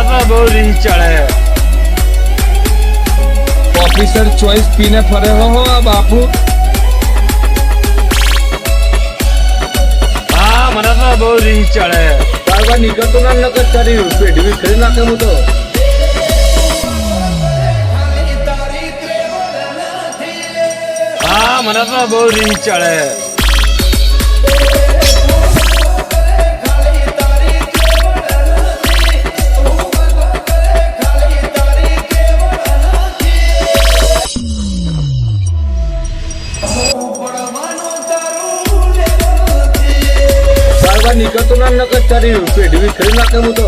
મને તો બહુ રીહ ચડે. ઓફિસર ચોઈસ પીને ફરે હો આ બાપુ. હા મને તો બહુ રીહ ચડે. બારવાર નીકળતો ના નકર તારી પેઢી કરી નાખે હું તો. હા મને તો બહુ રીહ ચડે. બારવાર નીકળતો ના નકર તારી પેઢી કરી નાખે હું તો.